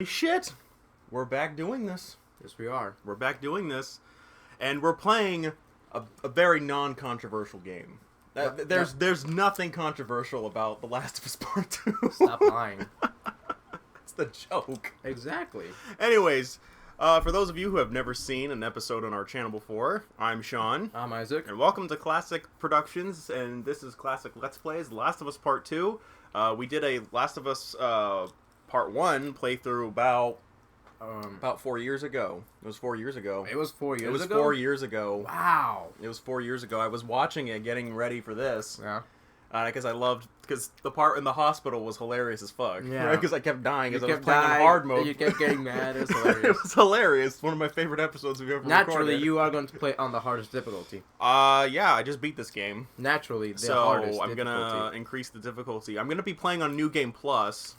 Shit, we're back doing this. Yes, we are. We're back doing this, and we're playing a very non-controversial game. There's nothing controversial about The Last of Us Part 2. Stop lying. It's the joke. Exactly. Anyways, for those of you who have never seen an episode on our channel before, I'm Sean. I'm Isaac. And welcome to Classic Productions, and this is Classic Let's Plays The Last of Us Part 2. We did a Last of Us Part 1 playthrough about 4 years ago. It was 4 years ago. It was 4 years ago? It was 4 years ago. Wow. It was 4 years ago. I was watching it, getting ready for this. Yeah. Because the part in the hospital was hilarious as fuck. Yeah. Because I kept dying because I was kept playing dying, on hard mode. and you kept getting mad. It was hilarious. It was hilarious. One of my favorite episodes we've ever Naturally, recorded. you are going to play on the hardest difficulty. Yeah, I just beat this game. Naturally, the So hardest I'm gonna increase the difficulty. I'm gonna be playing on New Game Plus.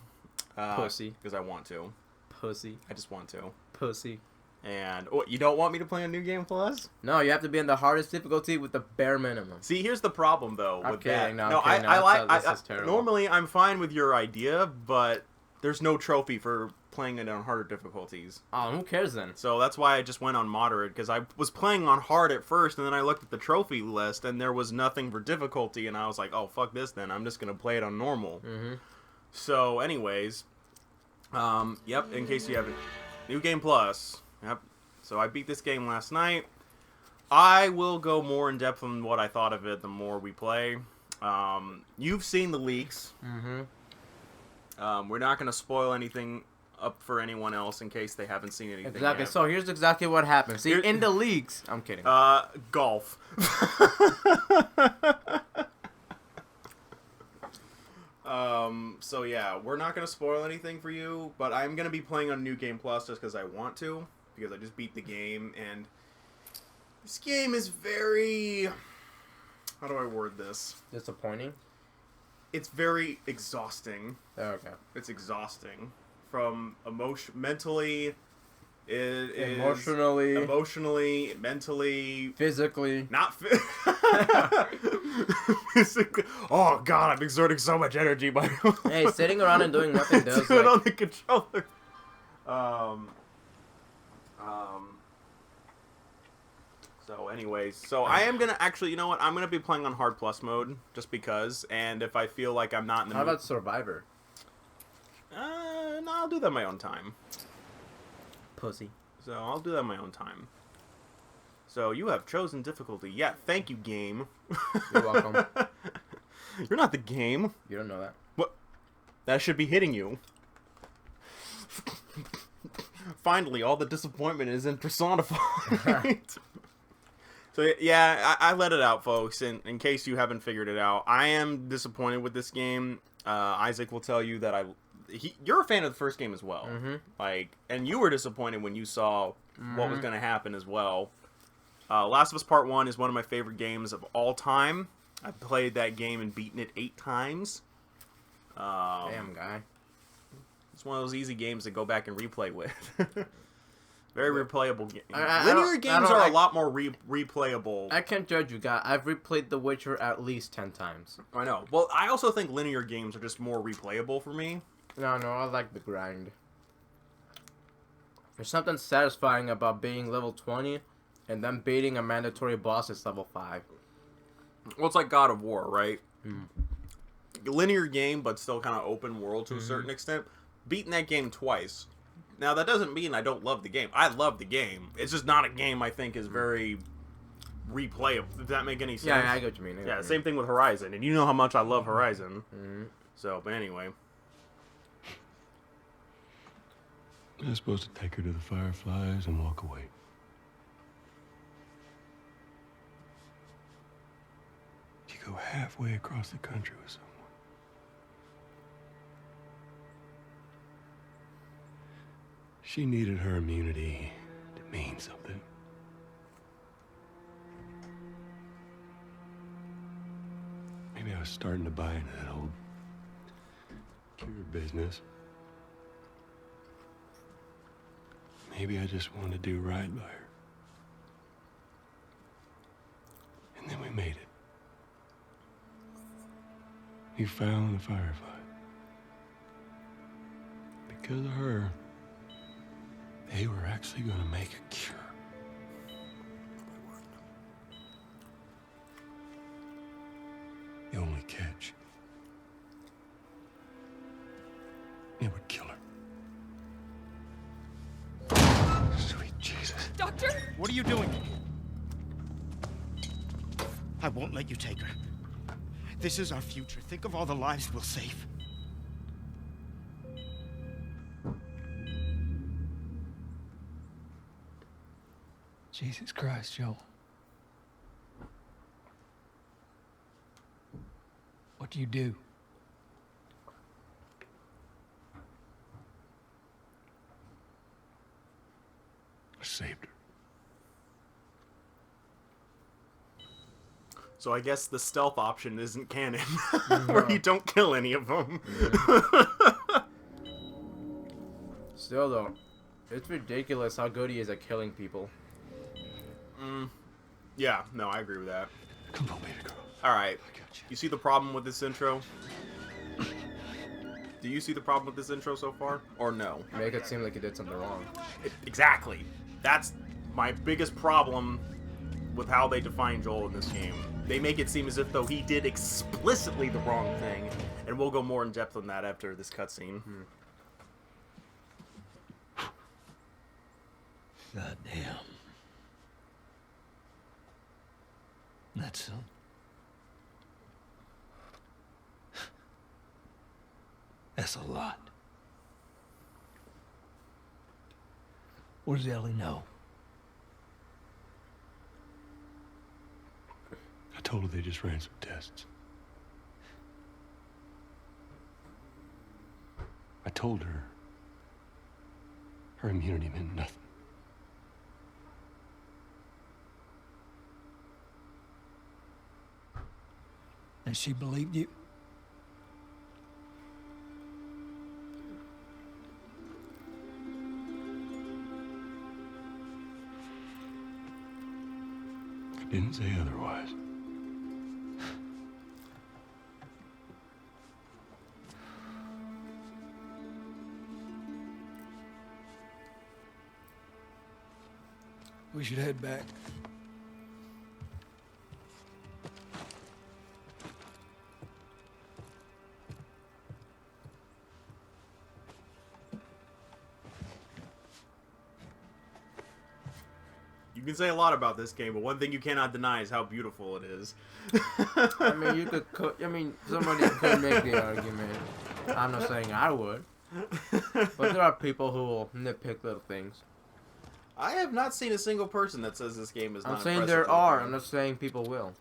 Pussy. Because I want to. Pussy. I just want to. Pussy. And you don't want me to play on New Game Plus? No, you have to be in the hardest difficulty with the bare minimum. See, here's the problem though. I'm with kidding. that. No, I'm kidding. No, this is terrible. Normally I'm fine with your idea, but there's no trophy for playing it on harder difficulties. Oh, who cares then? So that's why I just went on moderate, because I was playing on hard at first, and then I looked at the trophy list, and there was nothing for difficulty, and I was like, oh, fuck this then. I'm just gonna play it on normal. Mm-hmm. So, anyways, yep, in case you haven't, New Game Plus, yep. So I beat this game last night. I will go more in depth on what I thought of it the more we play. You've seen the leaks. Mm-hmm. We're not going to spoil anything up for anyone else in case they haven't seen anything Exactly. yet. So here's exactly what happened. See, in the leaks... I'm kidding. Golf. So yeah, we're not going to spoil anything for you, but I'm going to be playing on New Game Plus just because I want to, because I just beat the game, and this game is very... How do I word this? Disappointing? It's very exhausting. Oh, okay. It's exhausting. From mentally... Emotionally, mentally, physically, not physically. Oh god, I'm exerting so much energy by hey, sitting around and doing nothing does do it on the controller. So anyways, I am gonna actually, you know what? I'm gonna be playing on hard plus mode just because, and if I feel like I'm not in the How about Survivor? No, I'll do that in my own time. Pussy. So I'll do that in my own time. So you have chosen difficulty. Yeah, thank you, game. You're welcome. You're not the game. You don't know that. What? That should be hitting you. Finally, all the disappointment is in personified. So yeah, I let it out, folks. In case you haven't figured it out, I am disappointed with this game. Isaac will tell you that you're a fan of the first game as well. Mm-hmm. And you were disappointed when you saw what was going to happen as well. Last of Us Part 1 is one of my favorite games of all time. I played that game and beaten it 8 times. Damn, guy. It's one of those easy games to go back and replay with. Very replayable game. I Linear games are a lot more replayable. I can't judge you, guy. I've replayed The Witcher at least 10 times. I know. Well, I also think linear games are just more replayable for me. No, I like the grind. There's something satisfying about being level 20 and then beating a mandatory boss at level 5. Well, it's like God of War, right? Linear game, but still kind of open world to a certain extent. Beating that game twice. Now, that doesn't mean I don't love the game. I love the game. It's just not a game I think is very replayable. Does that make any sense? Yeah, I get what you mean. Yeah, same thing with Horizon. And you know how much I love Horizon. So, but anyway. I was supposed to take her to the Fireflies and walk away. You go halfway across the country with someone. She needed her immunity to mean something. Maybe I was starting to buy into that old cure business. Maybe I just wanted to do right by her. And then we made it. We found the Firefly. Because of her, they were actually going to make a cure. The only catch, it would kill her. Sweet Jesus. Doctor? What are you doing? I won't let you take her. This is our future. Think of all the lives we'll save. Jesus Christ, Joe. What do you do? I saved her. So I guess the stealth option isn't canon, where you don't kill any of them. Still though, it's ridiculous how good he is at killing people. Yeah, no, I agree with that. Come on, baby girl. All right, I got you. you see the problem with this intro? Do you see the problem with this intro so far, or no? Make it seem like he did something wrong. Exactly. That's my biggest problem with how they define Joel in this game. They make it seem as if though he did explicitly the wrong thing, and we'll go more in depth on that after this cutscene. God damn. That's so. That's a lot. What does Ellie know? I told her they just ran some tests. I told her her immunity meant nothing. And she believed you? I didn't say otherwise. We should head back. You can say a lot about this game, but one thing you cannot deny is how beautiful it is. I mean, you could. I mean, somebody could make the argument. I'm not saying I would, but there are people who will nitpick little things. I have not seen a single person that says this game is not I'm saying impressive there are. looking. I'm not saying people will.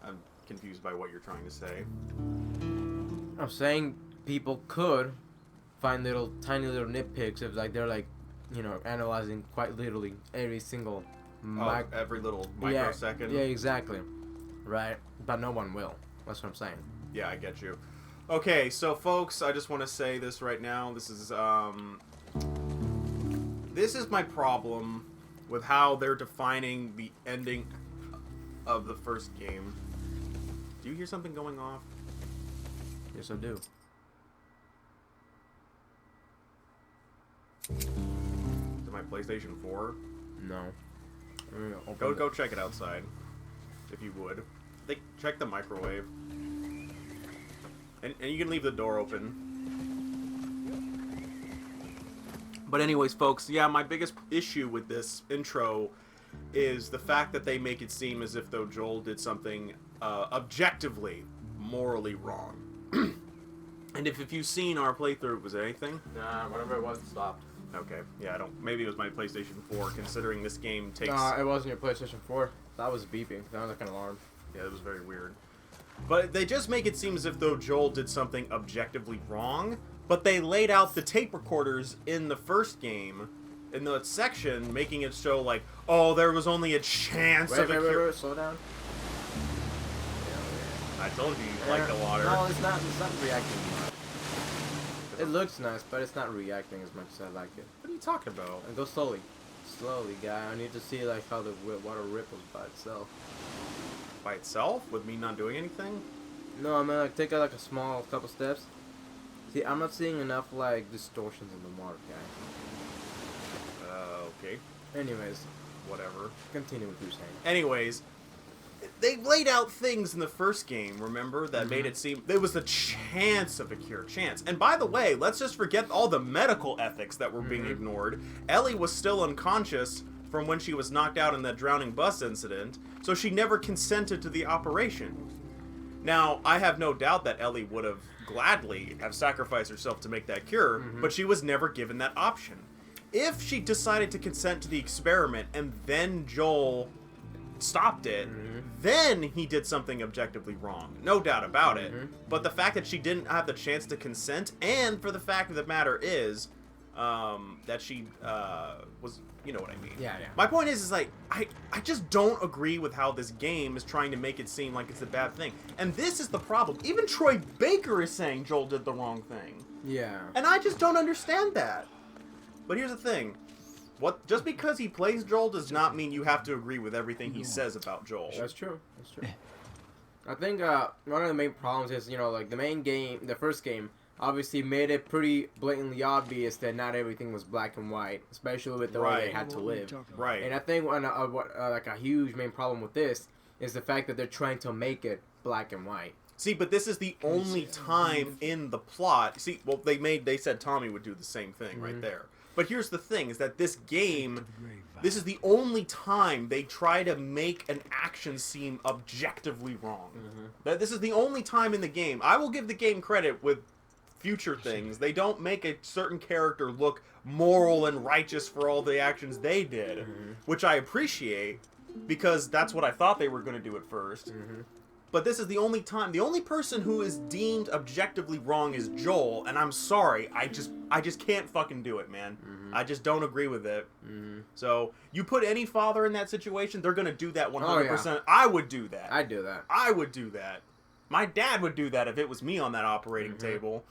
I'm confused by what you're trying to say. I'm saying people could find tiny little nitpicks if like they're like, you know, analyzing quite literally every single. Every little microsecond. Yeah, exactly. Right, but no one will. That's what I'm saying. Yeah, I get you. Okay, so folks, I just want to say this right now. This is my problem with how they're defining the ending of the first game. Do you hear something going off? Yes, I do. Is it my PlayStation 4? No. Go check it outside, if you would. Check the microwave, and you can leave the door open. But anyways, folks, yeah, my biggest issue with this intro is the fact that they make it seem as if though Joel did something objectively, morally wrong. And if you've seen our playthrough, was it anything? Nah, whatever it was, it stopped. Okay, yeah, I don't. Maybe it was my PlayStation 4, considering this game takes. Nah, it wasn't your PlayStation 4. That was beeping. That was like an alarm. Yeah, it was very weird. But they just make it seem as if though Joel did something objectively wrong, but they laid out the tape recorders in the first game, in the section, making it show like, oh, there was only a chance of a cure. Wait, slow down. I told you like the water. No, it's not reacting. It looks nice, but it's not reacting as much as I like it. What are you talking about? And go slowly. Slowly, guy. I need to see like how the water ripples by itself. By itself? With me not doing anything? No, I mean like take like a small couple steps. See, I'm not seeing enough like distortions in the water, guy. okay, Anyways, whatever. continue with what you're saying. Anyways, they laid out things in the first game, remember, that made it seem there was a chance of a cure. Chance. And by the way, let's just forget all the medical ethics that were being ignored. Ellie was still unconscious from when she was knocked out in that drowning bus incident, so she never consented to the operation. Now, I have no doubt that Ellie would have gladly have sacrificed herself to make that cure, but she was never given that option. If she decided to consent to the experiment and then Joel stopped it, then he did something objectively wrong. No doubt about it. But the fact that she didn't have the chance to consent, and for the fact of the matter is, that she was, you know what I mean. Yeah. My point is like, I just don't agree with how this game is trying to make it seem like it's a bad thing. And this is the problem. Even Troy Baker is saying Joel did the wrong thing. Yeah. And I just don't understand that. But here's the thing. Just because he plays Joel does not mean you have to agree with everything he says about Joel. That's true. I think one of the main problems is, like the first game, obviously made it pretty blatantly obvious that not everything was black and white, especially with the way they had to live. Right. And I think like a huge main problem with this is the fact that they're trying to make it black and white. See, but this is the only time in the plot. See, well, they said Tommy would do the same thing right there. But here's the thing, is that this game, this is the only time they try to make an action seem objectively wrong. That this is the only time in the game. I will give the game credit with future things. They don't make a certain character look moral and righteous for all the actions they did, which I appreciate, because that's what I thought they were going to do at first. But this is the only time. The only person who is deemed objectively wrong is Joel, and I'm sorry. I just can't fucking do it, man. I just don't agree with it. So you put any father in that situation, they're gonna do that 100%. Oh, yeah. I would do that. I'd do that. I would do that. My dad would do that if it was me on that operating table.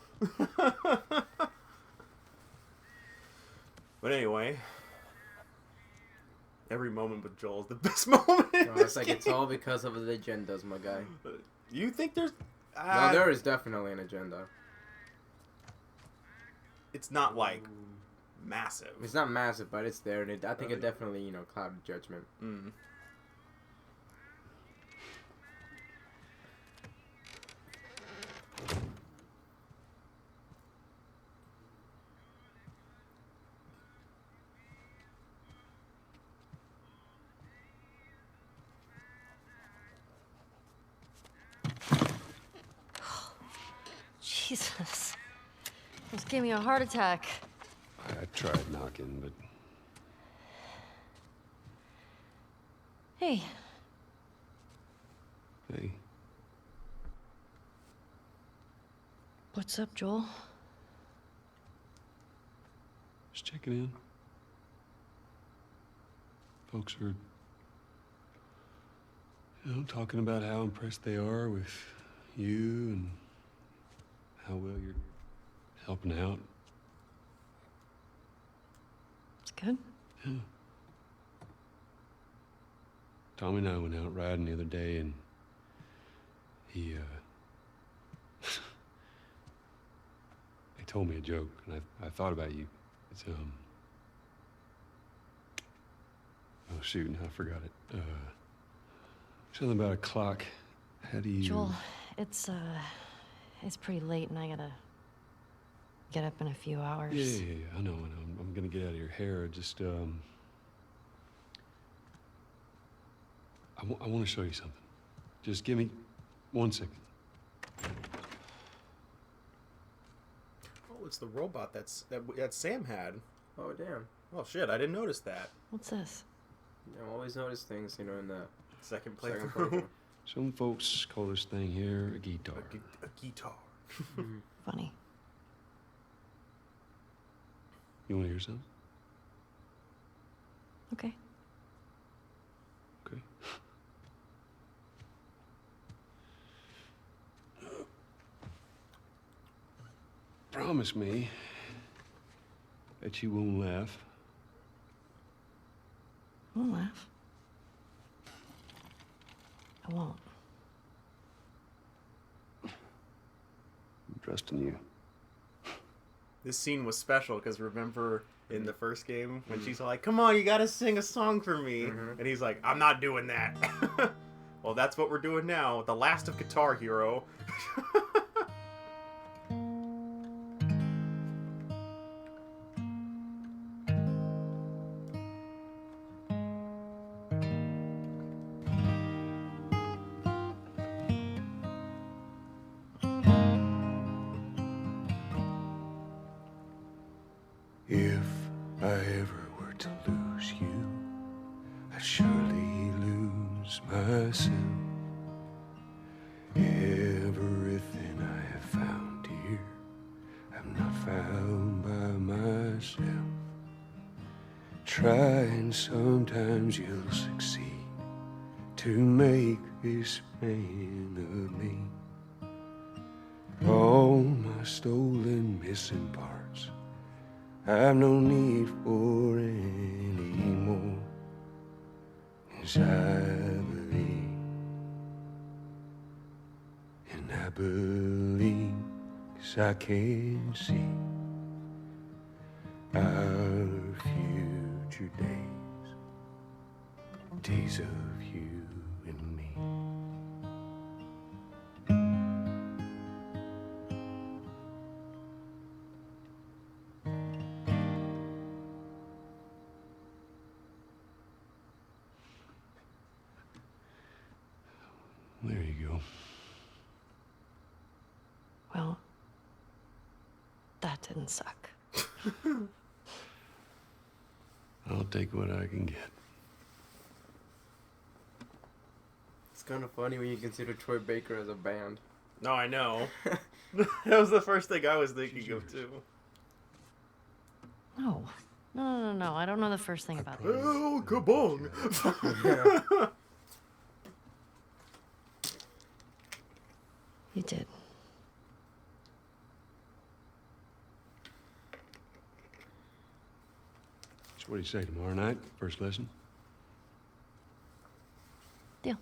But anyway, every moment with Joel is the best moment. It's like it's all because of the agendas, my guy. You think there's? No, there is definitely an agenda. It's not like massive. It's not massive, but it's there, and I think it definitely, clouded judgment. Jesus. Almost gave me a heart attack. I tried knocking, but Hey, hey, what's up, Joel? just checking in. Folks are, talking about how impressed they are with you and how well you're helping out. It's good. Yeah. Tommy and I went out riding the other day, and he told me a joke, and I thought about you. It's oh shoot, I forgot it. Something about a clock. How do you? Joel, it's pretty late, and I gotta get up in a few hours. Yeah. I know. I'm gonna get out of your hair. Just I want to show you something. Just give me 1 second. Oh, it's the robot that Sam had. Oh, damn. Oh shit, I didn't notice that. What's this? I always notice things, in the Second second playthrough. playthrough. Some folks call this thing here a guitar. A guitar. Funny. You want to hear something? Okay. Okay. Promise me that you won't laugh. I won't laugh. I won't. I'm trusting you. This scene was special because remember in the first game when she's like, "Come on, you gotta sing a song for me," and he's like, "I'm not doing that." Well, that's what we're doing now. The last of Guitar Hero. If I ever were to lose you, I'd surely lose myself. Everything I have found here, I'm not found by myself. Try and sometimes you'll succeed to make this man of me. All my stolen missing parts I've no need for any more, 'cause I believe, and I believe 'cause I can see our future days, days of you and me. There you go. Well, that didn't suck. I'll take what I can get. It's kind of funny when you consider Troy Baker as a band. No, I know. That was the first thing I was thinking of too. No. No. I don't know the first thing about this. Oh, kabong! You did. So what do you say, tomorrow night, first lesson? Deal.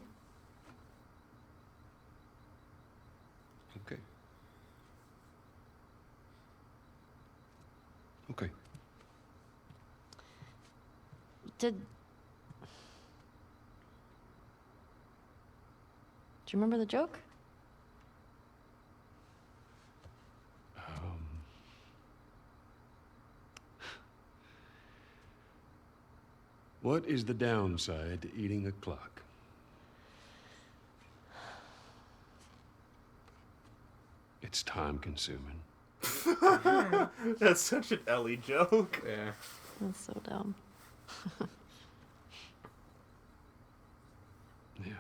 Okay. Okay. Do you remember the joke? What is the downside to eating a clock? It's time consuming. That's such an Ellie joke. Yeah. That's so dumb. Yeah.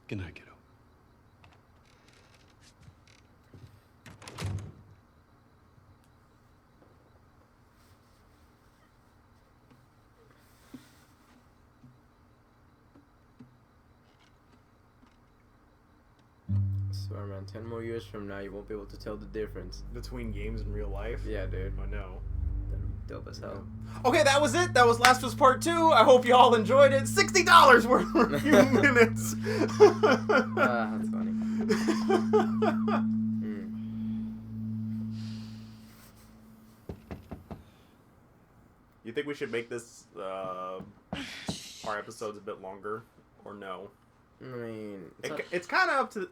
Good night, kiddo. Swear, man, 10 more years from now, you won't be able to tell the difference. Between games and real life. Yeah, dude. I know. That'd be dope as hell. Okay, that was it. That was Last of Us Part 2. I hope you all enjoyed it. $60 worth for a few minutes. That's funny. You think we should make this our episodes a bit longer, or no? I mean, It's kind of up to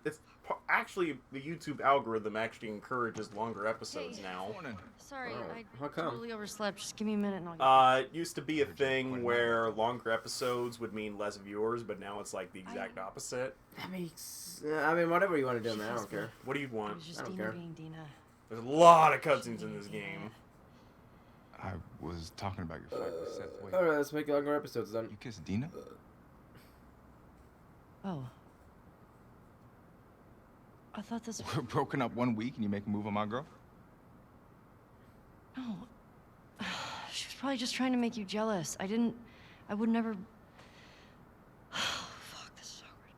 actually the YouTube algorithm actually encourages longer episodes now. Sorry, Oh, I how come? totally overslept. Just give me a minute and I'll get It used to be a thing where longer episodes would mean less viewers, but now it's like the exact opposite. that makes. I mean, whatever you want to do, man. I don't care. What do you It want? was just I don't Dina care. being Dina. There's a lot of cutscenes in this game. I was talking about your fight with Seth. Wait, Alright, let's make longer episodes then. you kissed Dina? Oh. I thought this. We're broken up 1 week and you make a move on my girl? No. She was probably just trying to make you jealous. I would never. Fuck, this is awkward.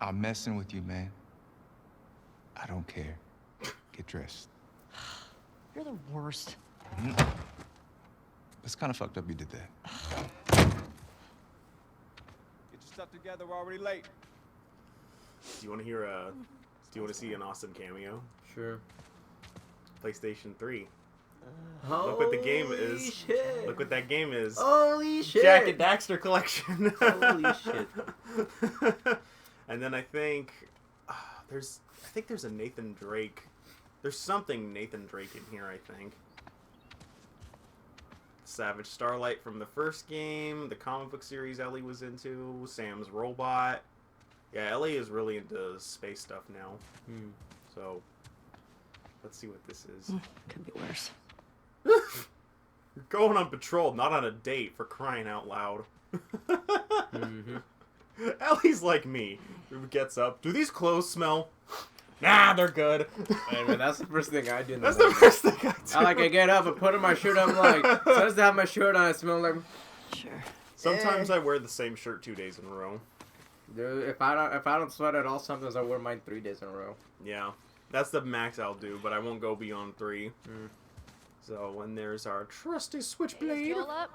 I'm messing with you, man. I don't care. Get dressed. You're the worst. It's kind of fucked up you did that. Get your stuff together, we're already late. Do you want to hear a Do you want to see an awesome cameo? Sure. PlayStation 3. Look what the game is. Shit. Look what that game is. Holy shit. Jack and Daxter collection. Holy shit. And then I think there's a Nathan Drake. There's something Nathan Drake in here, I think. Savage Starlight from the first game, the comic book series Ellie was into, Sam's robot. Yeah, Ellie is really into space stuff now. So, let's see what this is. Could be worse. You're going on patrol, not on a date, for crying out loud. Ellie's like me, who gets up. Do these clothes smell? Nah, they're good. Hey, man, that's the first thing I do. That's the first thing I do. I get up and put on my shirt. I'm like, so I just have my shirt on. I smell like. Sure. Sometimes I wear the same shirt 2 days in a row. Dude, if I don't sweat at all, sometimes I wear mine 3 days in a row. Yeah, that's the max I'll do, but I won't go beyond 3. So when there's our trusty switchblade. Joel up?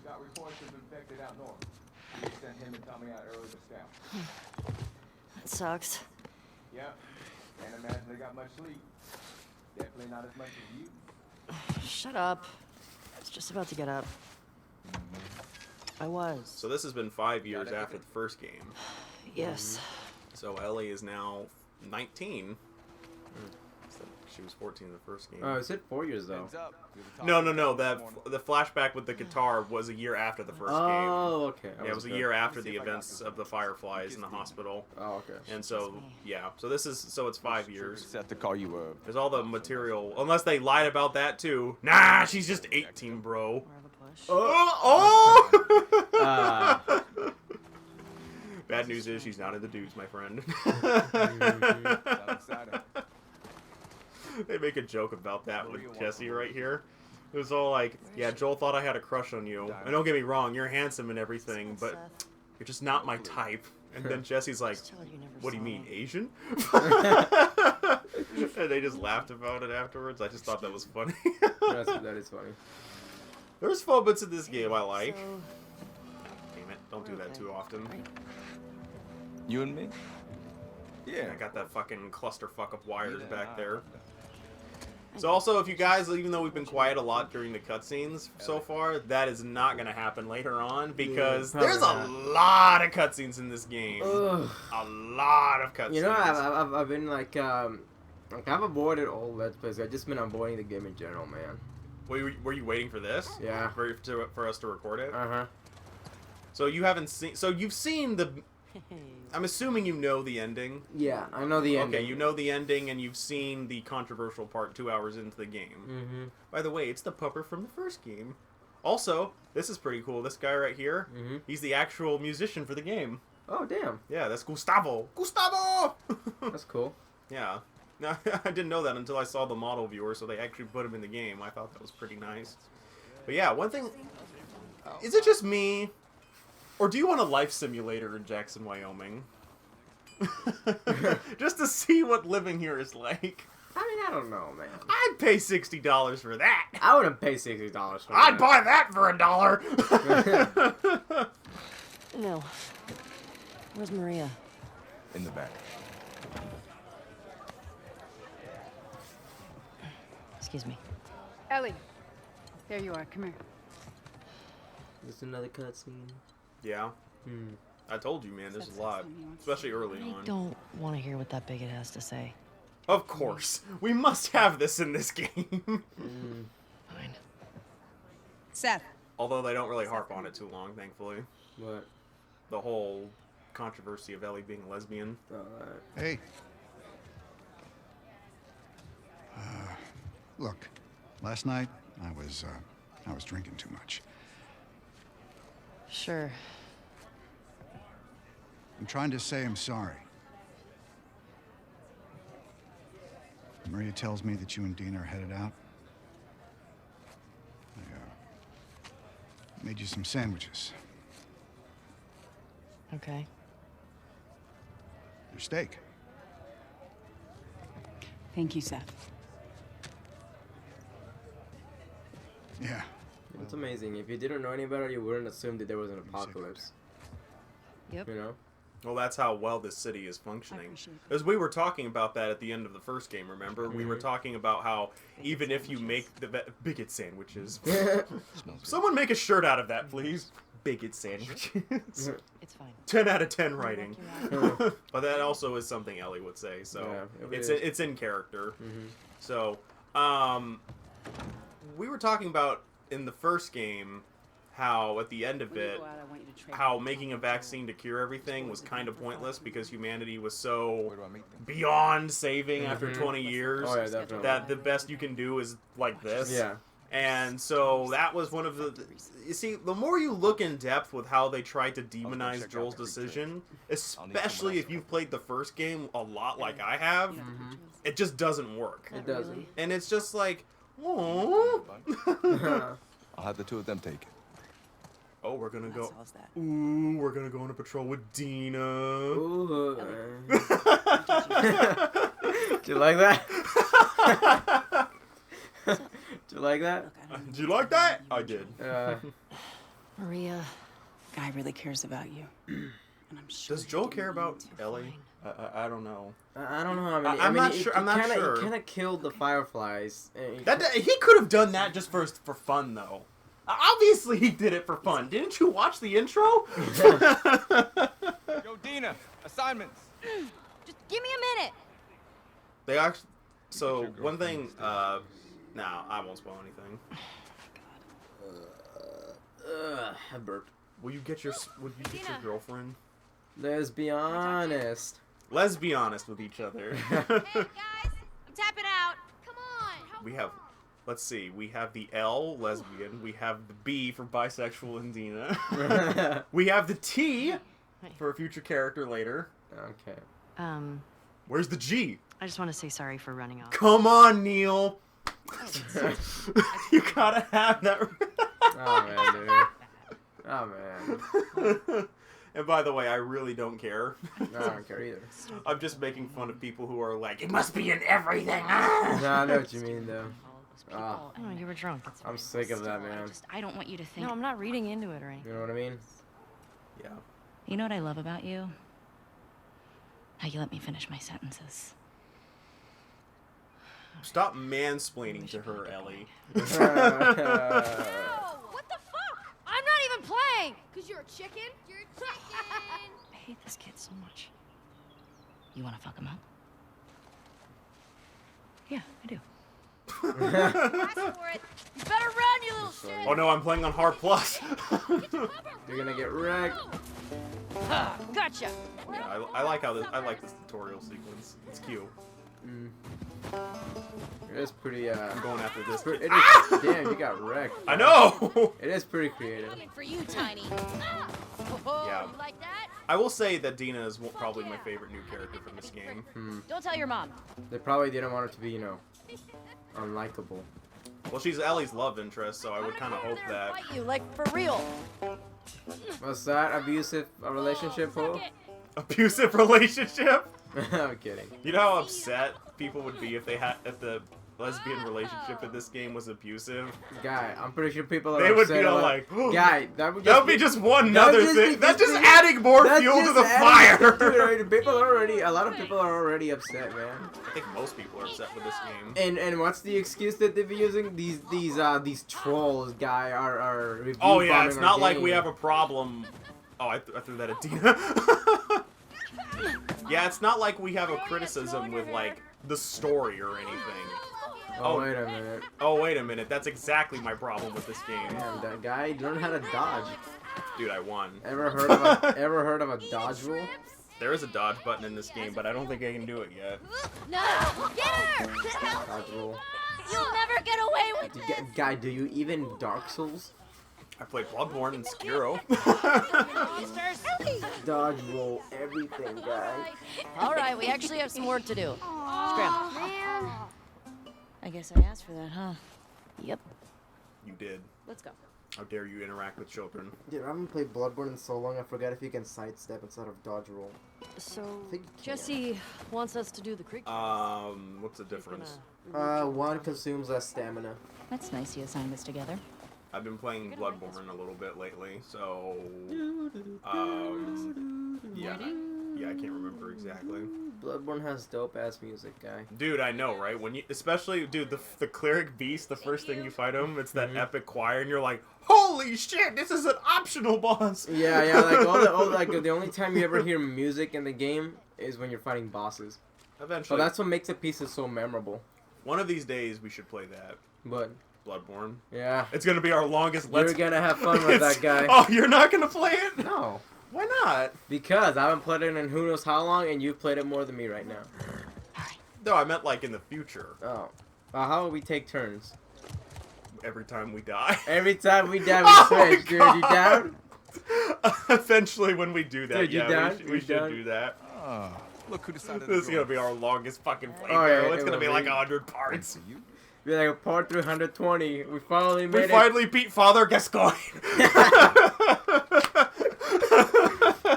Got reports of infected out north. We sent him and Tommy out early to scout. That sucks. Yep. Can't imagine they got much sleep. Definitely not as much as you. Shut up. I was just about to get up. I was. So this has been 5 years after the first game. Yes. So Ellie is now 19. So she was 14 in the first game. Oh, it said 4 years though. No. The flashback with the guitar was a year after the first game. Oh, okay. Yeah, it was a year after the events of the Fireflies in the hospital. Oh, okay. And so, yeah. So it's 5 years. Set to call you up. There's all the material. Unless they lied about that too. Nah, she's just 18, bro. More of a push. Oh! Bad news is she's not in the dudes, my friend. They make a joke about that with Jesse right here. It was all like, yeah, Joel thought I had a crush on you. And don't get me wrong, you're handsome and everything, but you're just not my type. And then Jesse's like, what do you mean, Asian? And they just laughed about it afterwards. I just thought that was funny. That is funny. There's fun bits in this game I like. So, Damn it, don't do that too often. You and me? Yeah. I got that fucking clusterfuck of wires back there. So also, if you guys, even though we've been quiet a lot during the cutscenes so far, that is not going to happen later on because there's a lot of cutscenes in this game. Ugh. A lot of cutscenes. You know, I've been like I've avoided all Let's Plays. I've just been avoiding the game in general, man. Were you waiting for this? Yeah. For us to record it? Uh-huh. So you haven't seen... So you've seen the... I'm assuming you know the ending. Yeah, I know the ending. Okay, you know the ending, and you've seen the controversial part 2 hours into the game. By the way, it's the pupper from the first game. Also, this is pretty cool. This guy right here, he's the actual musician for the game. Oh, damn. Yeah, that's Gustavo. Gustavo! That's cool. Yeah. No, I didn't know that until I saw the model viewer, so they actually put him in the game. I thought that was pretty nice. But yeah, one thing... Is it just me? Or do you want a life simulator in Jackson, Wyoming? Just to see what living here is like. I mean, I don't know, man. I'd pay $60 for that. I wouldn't pay $60 for that. I'd buy that for $1. No. Where's Maria? In the back. Excuse me. Ellie, there you are. Come here. Just another cutscene. Yeah. I told you, man, there's a lot. Especially early I on. don't want to hear what that bigot has to say. Of course. We must have this in this game. Fine. Seth. Although they don't really harp on it too long, thankfully. What? The whole controversy of Ellie being a lesbian. Hey. Look, last night I was drinking too much. Sure. I'm trying to say I'm sorry. Maria tells me that you and Dina are headed out. I made you some sandwiches. Okay. Your steak. Thank you, Seth. Yeah. It's amazing. If you didn't know any better, you wouldn't assume that there was an apocalypse. Yep. You know? Well, that's how well this city is functioning. appreciate that. As we were talking about that at the end of the first game, remember? We were talking about how even if you make the bigot sandwiches... Someone make a shirt out of that, please. Bigot sandwiches. It's fine. 10 out of 10 writing. But that also is something Ellie would say, so Yeah, it's in character. So, we were talking about in the first game how at the end of it, how making a vaccine to cure everything was kind of pointless because humanity was so beyond saving after 20 years Oh, yeah, definitely. that the best you can do is like this. Yeah. And so that was one of the... You see, the more you look in depth with how they tried to demonize Joel's decision, especially if you've played the first game a lot like I have, it just doesn't work. It doesn't. And it's just like, oh, I'll have the two of them take it. oh, we're gonna go. Ooh, we're gonna go on a patrol with Dina. Ooh. Do you like that? Do you like that? Did you like that? I did. Maria. Guy really cares about you. And I'm sure Does Joel care about Ellie? I don't know. I don't know. I mean, I'm not sure. I'm not sure. He kind of killed the fireflies. That he could have done that just for fun, though. Obviously, he did it for fun. Didn't you watch the intro? Yo, Dina, assignments. Just give me a minute. They actually. So one thing. No, I won't spoil anything. I burped. Will you get your girlfriend? Let's be honest. Let's be honest with each other. Hey guys, I'm tapping out. Come on. We have. Let's see. We have the L, lesbian. We have the B for bisexual and Dina. We have the T for a future character later. Okay. Where's the G? I just want to say sorry for running off. Come on, Neil. You gotta have that. Oh man, dude. Oh man. And by the way, I really don't care. No, I don't care either. I'm just making fun of people who are like, it must be in everything. No, I know what you mean though. Oh, you were drunk. It's I'm sick of that, man. I don't want you to think. No, I'm not reading into it or anything. You know what I mean? Yeah. You know what I love about you? How you let me finish my sentences. Stop mansplaining to her, Ellie. Oh, what the fuck? I'm not even playing. Cause you're a chicken. You're a chicken. I hate this kid so much. You want to fuck him up? Yeah, I do. Ask for it. You better run, you little shit. Oh no, I'm playing on hard plus. You're gonna get wrecked. Gotcha. Yeah, I like how I like this tutorial sequence. It's cute. It is pretty. I'm going after this. It is, damn, you got wrecked. I know. It is pretty creative. Coming for you, Tiny. Oh, Yeah. you like that? I will say that Dina is probably my favorite new character from this game. Don't tell your mom. They probably didn't want it to be, you know, unlikable. Well, she's Ellie's love interest, so I would kind of hope that. Fight you, like for real. What's that? Abusive relationship, Suck ho? it. Abusive relationship? I'm kidding. You know how upset people would be if the lesbian relationship in this game was abusive? Guy, I'm pretty sure people are They would upset be all about- like, "Oh, Guy, that would That would be just one that would other just be- thing. That's just be- adding more that's fuel to just the adding to it fire. already. People are already, a lot of people are already upset, man. I think most people are upset with this game. And what's the excuse that they've been using? These trolls, guy, are review Oh yeah, bombing it's our not like game. we have a problem. Oh, I threw that at Dina. Yeah, it's not like we have a criticism with like the story or anything. Oh, wait a minute. Oh wait a minute, that's exactly my problem with this game. Damn, that guy learn how to dodge. Dude, I won. Ever heard of a dodge rule? There is a dodge button in this game, but I don't think I can do it yet. No, get her. Dodge rule. You'll never get away with this. Guy, do you even Dark Souls? I played Bloodborne and Sekiro. Dodge roll everything, guy. All right, we actually have some work to do. Scram. I guess I asked for that, huh? Yep. You did. Let's go. How dare you interact with children? Dude, I haven't played Bloodborne in so long, I forgot if you can sidestep instead of dodge roll. So, I think you can. Jesse wants us to do the creek. What's the difference? One consumes less stamina. That's nice you assigned this together. I've been playing Bloodborne a little bit lately, so yeah. Yeah, I can't remember exactly. Bloodborne has dope ass music, guy. Dude, I know, right? When you, especially, dude, the cleric beast, the first thing you fight him, it's that epic choir, and you're like, holy shit, this is an optional boss. Yeah, like the only time you ever hear music in the game is when you're fighting bosses. Eventually. So that's what makes the pieces so memorable. One of these days we should play that. But Bloodborne. yeah, It's gonna be our longest. you're gonna have fun with that guy. Oh, you're not gonna play it? No, Why not? because I haven't played it in who knows how long, and you've played it more than me right now. No, I meant like in the future. Oh, how about we take turns? Every time we die. Every time we die, we Oh, switch, dude. You down? Eventually, when we do that, Dude, you yeah, down? we should do that. Oh, look who decided This is gonna be our longest fucking playthrough. Oh, yeah, It's it gonna will be like be. 100 parts. Be like part 320. We finally made We it. finally beat Father Gascoigne.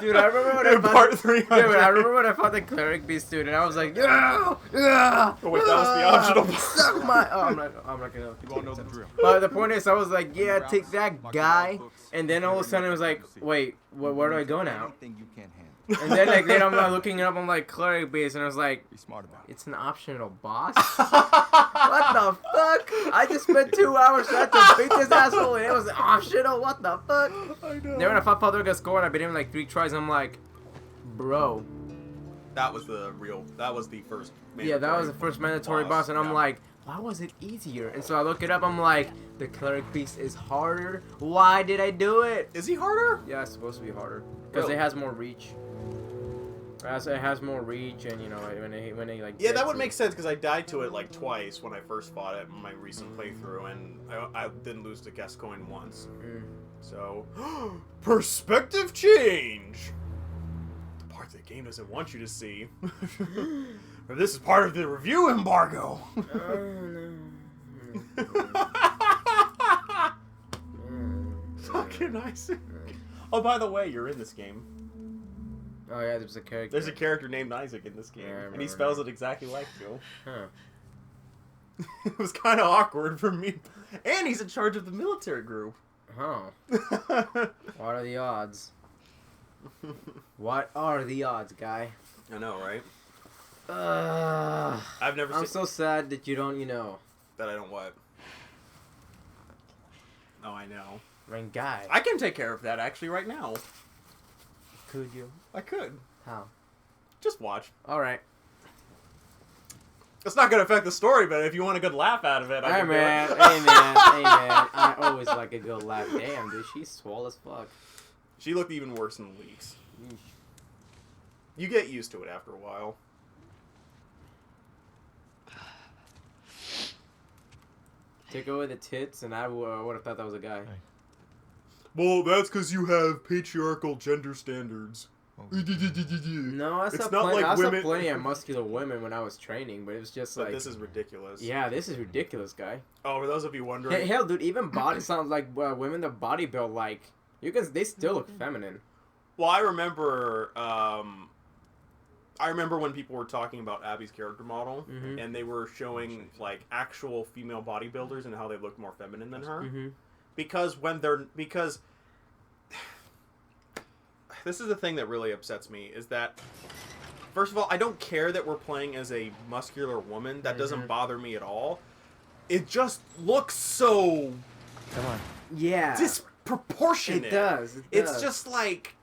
Dude, I remember when I In fought part Dude, 300. I remember when I fought the cleric beast, dude, and I was like, yeah, yeah. Oh, wait, that was the optional part. Suck my. Oh, I'm not gonna. You all know the drill. But the point is, I was like, yeah, take that guy, and then all of a sudden it was like, wait, where do I go now? Anything you can't handle. And then then I'm like looking it up, I'm like cleric beast, and I was like, Be smart about it. it's an optional boss. What the fuck? I just spent 2 hours trying to beat this asshole, and it was optional. What the fuck? I know. Then when I fought Father Gascoigne, and I beat him like 3 tries. I'm like, bro. That was the first. Yeah, that was the first mandatory boss, and I'm yeah. like, why was it easier? And so I look it up. I'm like, the cleric beast is harder. Why did I do it? Is he harder? Yeah, it's supposed to be harder because Really? it has more reach. It has more reach, and you know when they like. Yeah, that gets would it. make sense because I died to it like twice when I first fought it in my recent playthrough, and I didn't lose to Gascoigne once. Mm. So, perspective change. The part the game doesn't want you to see. Or this is part of the review embargo. Fucking Isaac. Oh, by the way, you're in this game. Oh yeah, there's a character. There's a character named Isaac in this game, Yeah, I and he remember spells that. it exactly like you. Huh. It was kind of awkward for me. And he's in charge of the military group. Huh. What are the odds? What are the odds, guy? I know, right? I'm I've never seen so sad that you don't, you know. that. I don't what? Oh, I know. I mean, guy. I can take care of that actually right now. Could you? I could. How? Just watch. All right. It's not gonna affect the story, but if you want a good laugh out of it, I Hey can do man, it. hey man, hey man. I always like a good laugh. Damn, dude, she's swole as fuck. She looked even worse in the leaks. You get used to it after a while. Take away the tits, and I would have thought that was a guy. Well, that's because you have patriarchal gender standards. No, I It's saw not plenty. like I saw women- plenty of muscular women when I was training, but it was just But like, this is ridiculous. yeah, this is ridiculous, guy. Oh, for those of you wondering, Hey, hell, dude, even body sounds like women that body build like they still look feminine. well, I remember when people were talking about Abby's character model, Mhm. and they were showing like actual female bodybuilders and how they looked more feminine than her. Mm-hmm. Because this is the thing that really upsets me is that, first of all, I don't care that we're playing as a muscular woman. That doesn't bother me at all. It just looks so Come on. Yeah. disproportionate. It does. It It's does. just like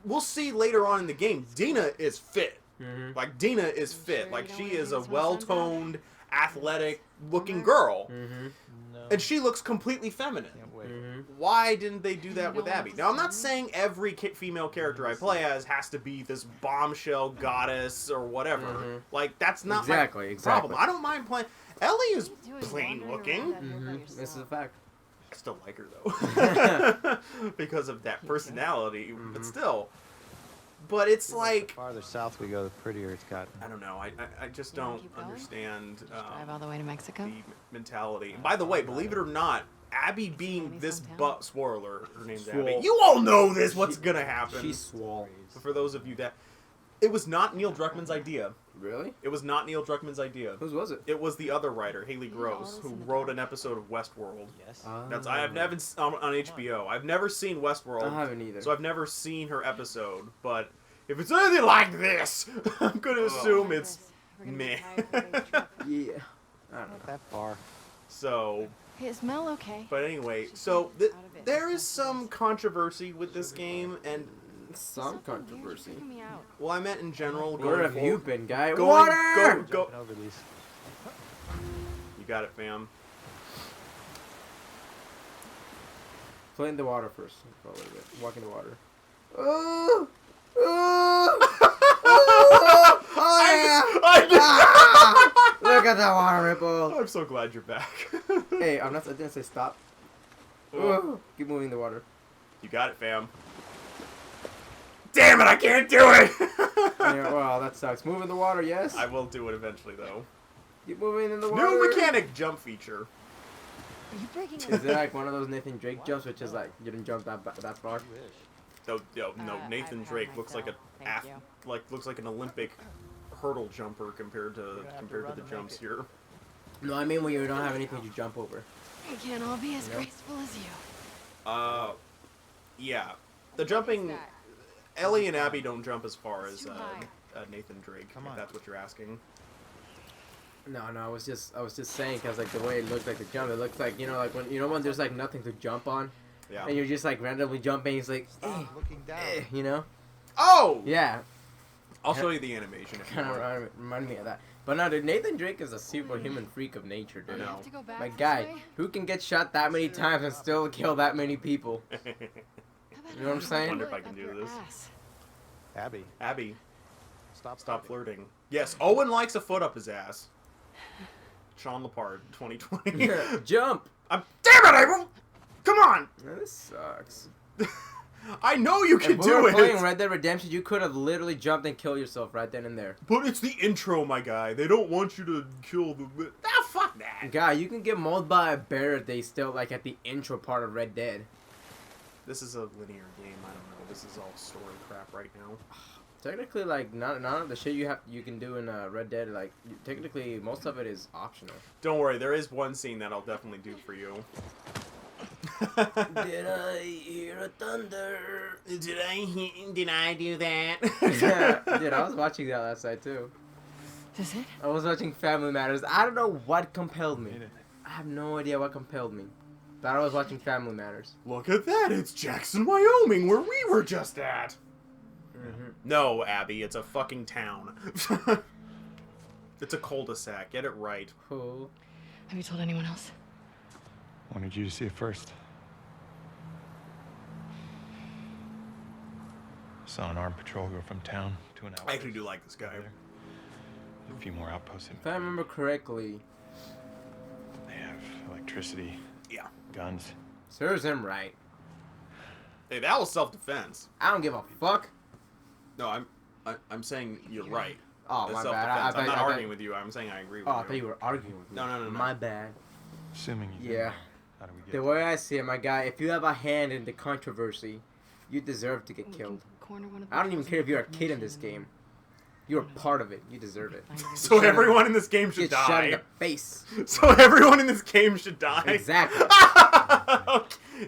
we'll see later on in the game. Dina is fit. Mhm. Like Dina is fit. Sure Like you don't she wanna is hang a as one son, well-toned, athletic-looking girl, Mm-hmm. and she looks completely feminine. Mm-hmm. Why didn't they do that You with don't Abby? want Now, I'm the not son? saying every female character I play as has to be this bombshell goddess or whatever. Mhm. Like, that's not Exactly, my exactly. problem. I don't mind playing. Ellie is What are you doing plain wandering looking. around out here by Mm-hmm. yourself? This is a fact. I still like her, though. Because of that personality, but still. But it's like, The farther south we go, the prettier it's gotten. I don't know. I just You wanna don't keep going? understand Drive all the way to Mexico? the mentality. And by the way, believe it or not, Abby being Sammy's this hometown? spoiler, her name's Swole. Abby. You all know this. What's gonna happen? She's swole. But for those of you that It was not Neil Druckmann's idea. Really? It was not Neil Druckmann's idea. Whose was it? It was the other writer, Haley Gross, who wrote an episode of Westworld. Yes. That's I have never on HBO. I've never seen Westworld. I haven't either. So I've never seen her episode. But if it's anything like this, I'm gonna assume it's meh. Yeah. I don't know. Not that far. So, Hey, is Mel okay? but anyway, so there is some controversy with this game, and Some controversy. well, I meant in general. Where have you been, guy? Go. Jumping over these. You got it, fam. Play in the water first. For a little bit. Walk in the water. Oh! Oh! Look at that water ripple. I'm so glad you're back. Hey, I didn't say stop. Keep moving in the water. You got it, fam. Damn it, I can't do it! Yeah, well, that sucks. Move in the water, yes? I will do it eventually, though. Keep moving in the water. New mechanic jump feature. Are you breaking Is it like one of those Nathan Drake jumps, which is like, you didn't jump that far? No, Nathan Drake looks like looks like an Olympic hurdle jumper compared to the jumps here. No, I mean when you don't have anything to jump over. We can't all be as graceful as you. Yeah. The jumping... Ellie and Abby don't jump as far as Nathan Drake, if that's what you're asking. No, I was just saying because like the way it looks like the jump, it looks like like when there's like nothing to jump on, yeah, and you're just like randomly jumping. It's like, looking down. Oh! Yeah. I'll show you the animation if you Kind want. of remind me of that. But no, dude, Nathan Drake is a superhuman freak of nature, dude. No. My guy, who can get shot that many times and still kill that many people? You know what I'm I saying? wonder if I can do this. Abby, stop flirting. Yes, Owen likes a foot up his ass. Sean Lepard, 2020. Jump! Damn it, I won't! Come on! This sucks. I know you can If we do were it! playing Red Dead Redemption, you could have literally jumped and killed yourself right then and there. But it's the intro, my guy. They don't want you to kill the... Ah, fuck that! Guy, you can get mauled by a bear if they still, like, at the intro part of Red Dead. This is a linear game, I don't know. This is all story crap right now. Technically, like, none of the shit you can do in Red Dead, like, technically, most of it is optional. Don't worry, there is one scene that I'll definitely do for you. Did I hear a thunder? Did I do that? Dude, I was watching that last night, too. Is it? I was watching Family Matters. I don't know what compelled me. I have no idea what compelled me. But I was watching Family Matters. Look at that, it's Jackson, Wyoming, where we were just at. No, Abby, it's a fucking town. It's a cul-de-sac. Get it right. Cool. Have you told anyone else? Wanted you to see it first. Saw an armed patrol go from town to an outpost. I actually do like this guy. A few more outposts. If I remember correctly, They have electricity. Yeah. Guns. serves him right. Hey, that was self-defense. I don't give a fuck. No, I'm saying you're right. Oh, That's my bad. self-defense. I'm not I arguing with you. I'm saying I agree with Oh, you. I thought you were arguing with me. No. My bad. Assuming you Yeah. How do we get The way I see it, my guy, if you have a hand in the controversy, you deserve to get killed. I don't even care if you're a kid in this game. You're a part of it. You deserve it. So everyone in this game should Get shot in die. the face. So everyone in this game should die. Exactly.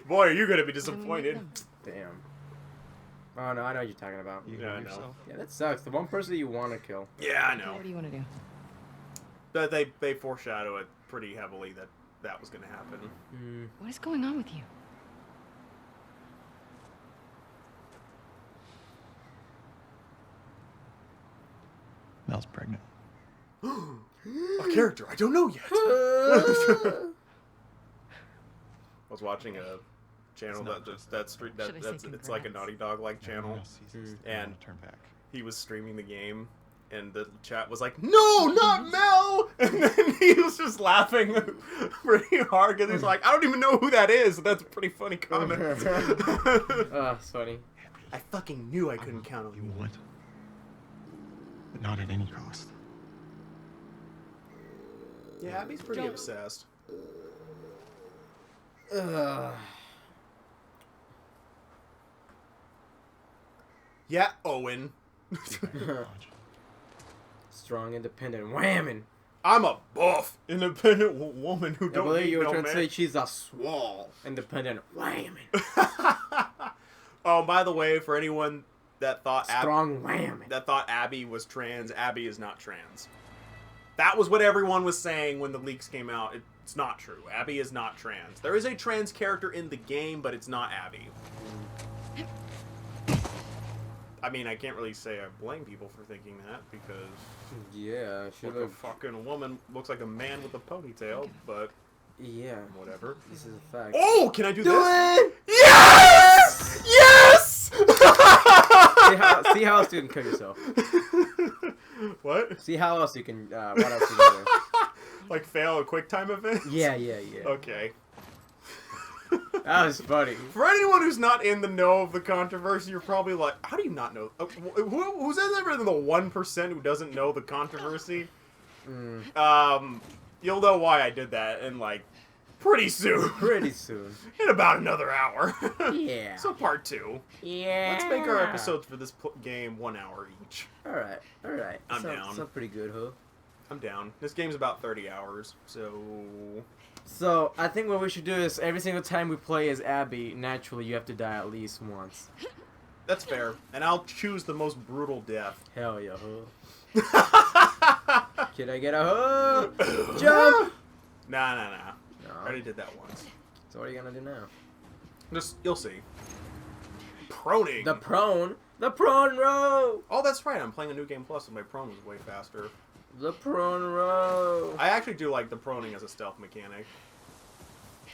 Boy, are you gonna be disappointed. Damn. Oh no, I know what you're talking about. Yeah, I know. Yeah, that sucks. The one person you want to kill. Yeah, I know. What do you want to do? But they foreshadow it pretty heavily that was gonna happen. What is going on with you? Mel's pregnant. A character I don't know yet. I was watching a channel that's it's like a Naughty Dog like channel, and turn back. he was streaming the game, and the chat was like, "No, not Mel!" And then he was just laughing pretty hard because he's like, "I don't even know who that is." That's a pretty funny comment. Oh, it's funny. I fucking knew I couldn't count on You you. want, but not at any cost. Yeah, Abby's pretty obsessed. Yeah, Owen. Strong, independent, whamming. I'm a buff, independent woman who I don't believe need you were no trying to man. say she's a swole, independent, whamming. Oh, by the way, for anyone that thought Strong whamming. that thought Abby was trans, Abby is not trans. That was what everyone was saying when the leaks came out. It's not true. Abby is not trans. There is a trans character in the game, but it's not Abby. I mean, I can't really say I blame people for thinking that because Yeah, she look, a fucking woman looks like a man with a ponytail, but yeah, whatever. this is a fact. Oh, can I do this? it! Yes! Yes! See how else you can kill yourself. What? See how else you can. What else you can do? Like fail a quick time event? Yeah. Okay. That was funny. For anyone who's not in the know of the controversy, you're probably like, how do you not know? Who's ever the 1% who doesn't know the controversy? You'll know why I did that in like pretty soon. Pretty soon. In about another hour. Yeah. So part 2. Yeah. Let's make our episodes for this game 1 hour each. Alright. I'm down. Sounds pretty good, huh? I'm down. This game's about 30 hours, so... So, I think what we should do is every single time we play as Abby, naturally you have to die at least once. That's fair. And I'll choose the most brutal death. Hell yeah, huh? Can I get a huh? Jump! Nah. No. I already did that once. So what are you gonna do now? Just, you'll see. Proning. The prone row! Oh, that's right. I'm playing a new game plus, and my prone was way faster. The prone row! I actually do like the proning as a stealth mechanic.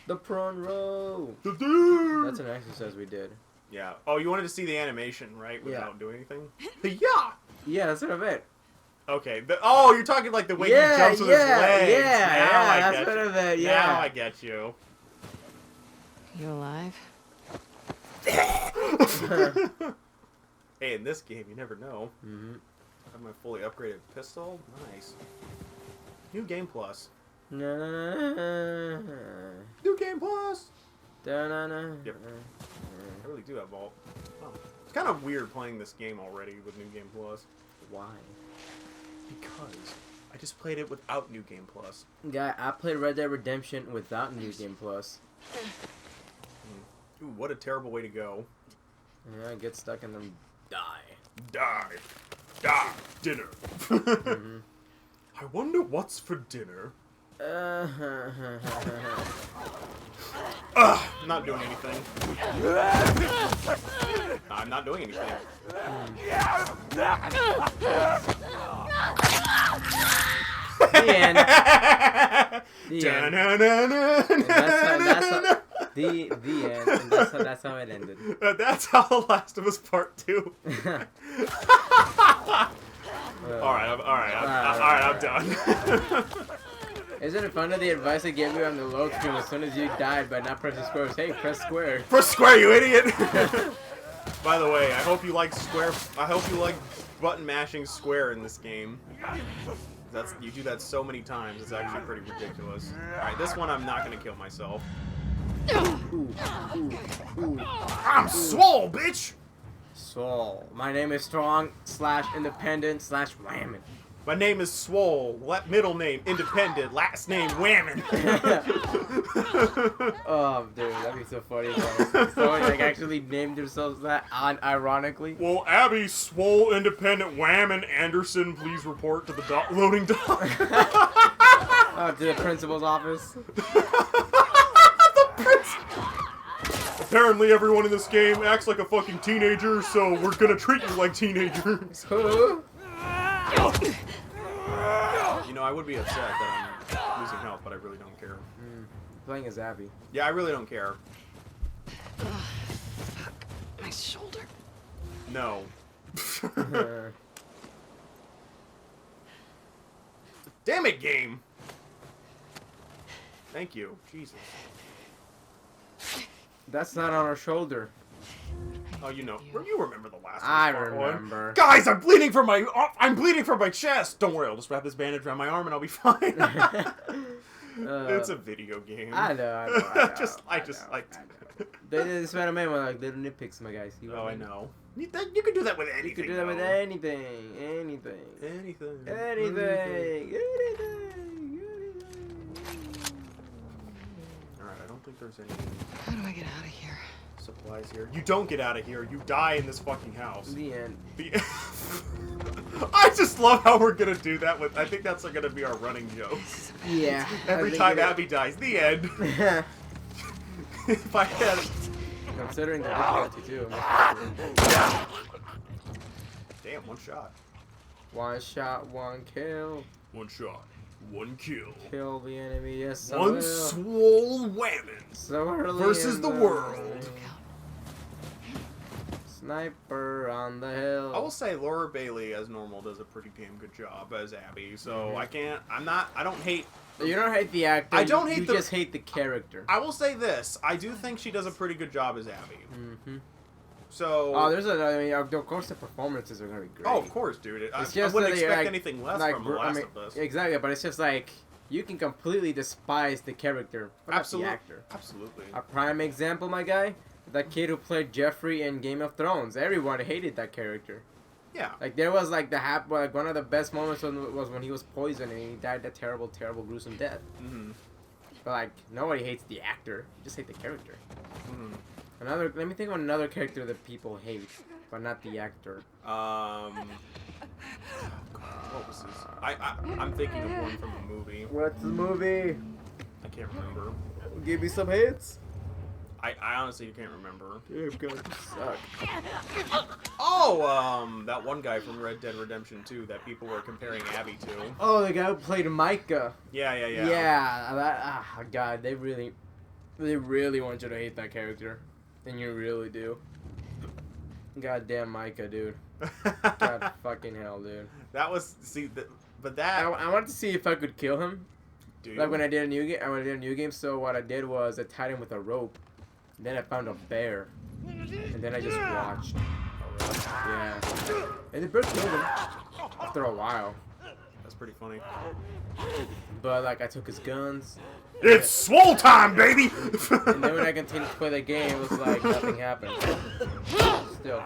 The prone row! That's an exercise we did. Yeah. Oh, you wanted to see the animation, right? Without doing anything? Yeah! Yeah, that's what I meant. Okay. Oh, you're talking like the way he jumps with his legs. Yeah, that's what I meant, yeah. Now I get you. You alive? Hey, in this game, you never know. Mm-hmm. I have my fully upgraded pistol. Nice. New game plus. No. New game plus. Yep. Yep. I really do have vault. Oh. It's kind of weird playing this game already with New Game Plus. Why? Because I just played it without New Game Plus. Guy, I played Red Dead Redemption without New Game Plus. Ooh, what a terrible way to go. Yeah, get stuck and then die. Dinner. I wonder what's for dinner. Not doing anything. I'm not doing anything. The end. The end. The end. And that's how it ended. That's how The Last of Us Part 2. Alright, I'm done. Isn't it funny the advice I gave you on the load screen as soon as you died by not pressing square was, hey, press square. Press square, you idiot! By the way, I hope you like button mashing square in this game. You do that so many times, it's actually pretty ridiculous. Alright, this one I'm not gonna kill myself. I'm swole, bitch! Swole. My name is Strong / Independent / Whammon. My name is Swole. Middle name Independent. Last name Whammon. Oh, dude, that'd be so funny. If someone like actually named themselves that, ironically. Well, Abby Swole Independent Whammon Anderson, please report to the loading dock. To the principal's office. Apparently everyone in this game acts like a fucking teenager, so we're gonna treat you like teenagers. You know, I would be upset that I'm losing health, but I really don't care. Playing as Abby. Yeah, I really don't care. My shoulder. No. Damn it, game! Thank you. Jesus. That's not on her shoulder. Oh, you know. You remember the last one. I remember. Guys, I'm bleeding from my chest! Don't worry, I'll just wrap this bandage around my arm and I'll be fine. It's a video game. I know. I just like They spent a man with like little nitpicks, my guys. Oh, I know. You can do that with anything. You can do that with though. anything. Alright, I don't think there's any How do I get out of here? supplies here. You don't get out of here. You die in this fucking house. The end. I just love how we're gonna do that with. I think that's gonna be our running joke. Yeah. Every time Abby dies, the end. If I had. Considering the difficulty too. Damn, one shot. One shot, one kill. One shot, one kill. Kill the enemy, yes. One swole whammon So early versus in the world. Sniper on the hill. I will say Laura Bailey as normal does a pretty damn good job as Abby. So I don't hate. You don't hate the actor. I don't hate you just hate the character. I will say this. I do think she does a pretty good job as Abby. Mm-hmm. So. Oh, I mean, of course the performances are gonna be great. Oh, of course, dude. I Just wouldn't that expect anything less from The Last of Us. Exactly, but it's just like you can completely despise the character, but not the actor. Absolutely. A prime example, my guy, that kid who played Jeffrey in Game of Thrones. Everyone hated that character. Yeah. Like there was like like one of the best moments was when he was poisoned and he died that terrible, terrible, gruesome death. Mm-hmm. But like nobody hates the actor, you just hate the character. Mm-hmm. Let me think of another character that people hate, but not the actor. What was this? I'm thinking of one from a movie. What's the movie? I can't remember. Give me some hits. I honestly can't remember. Damn, God, you suck. Oh, that one guy from Red Dead Redemption 2 that people were comparing Abby to. Oh, the guy who played Micah. Yeah. Yeah, God, they really want you to hate that character. And you really do. Goddamn Micah, dude. God fucking hell, dude. That was, but that... I wanted to see if I could kill him. Dude. Like when I did a new game, so what I did was I tied him with a rope. Then I found a bear. And then I just watched. Yeah. And the bird killed him after a while. That's pretty funny. But like I took his guns. It's swole time, baby! And then when I continued to play the game, it was like nothing happened. Still.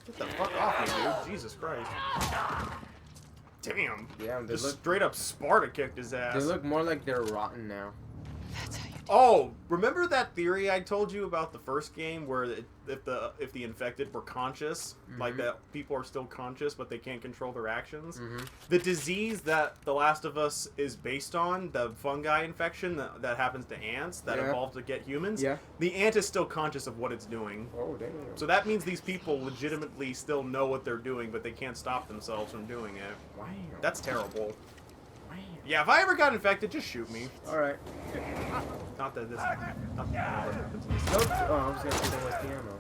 Get the fuck off me, dude. Jesus Christ. Damn. Yeah, they Just look straight up Sparta kicked his ass. They look more like they're rotten now. Oh, remember that theory I told you about the first game where if the infected were conscious, like that people are still conscious but they can't control their actions? The disease that The Last of Us is based on, the fungi infection that happens to ants that evolved to get humans, the ant is still conscious of what it's doing. Oh, damn. So that means these people legitimately still know what they're doing, but they can't stop themselves from doing it. Wow. That's terrible. Yeah, if I ever got infected, just shoot me. Alright. Not that this happens in this. Nope. Oh, I was gonna say that was the ammo.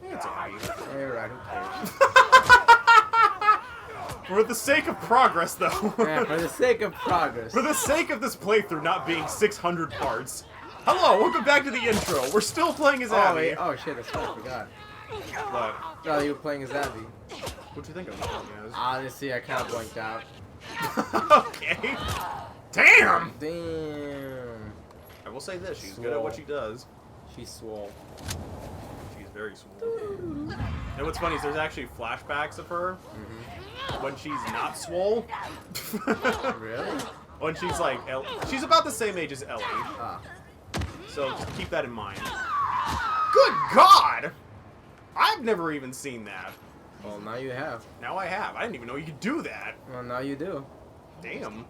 It's alright. Alright, who cares? For the sake of progress, though. Yeah, for the sake of progress. For the sake of this playthrough not being 600 parts. Hello, welcome back to the intro. We're still playing as Abby. Wait. Oh shit, that's right, I forgot. What? No, you were playing as Abby. What'd you think of playing as? Honestly, I kind of blanked out. Okay. Damn! Damn. I will say this, she's good at what she does. She's swole. She's very swole. And what's funny is there's actually flashbacks of her when she's not swole. Really? When she's like, she's about the same age as Ellie. Ah. So just keep that in mind. Good God! I've never even seen that. Well, now you have. Now I have. I didn't even know you could do that. Well, now you do. Damn.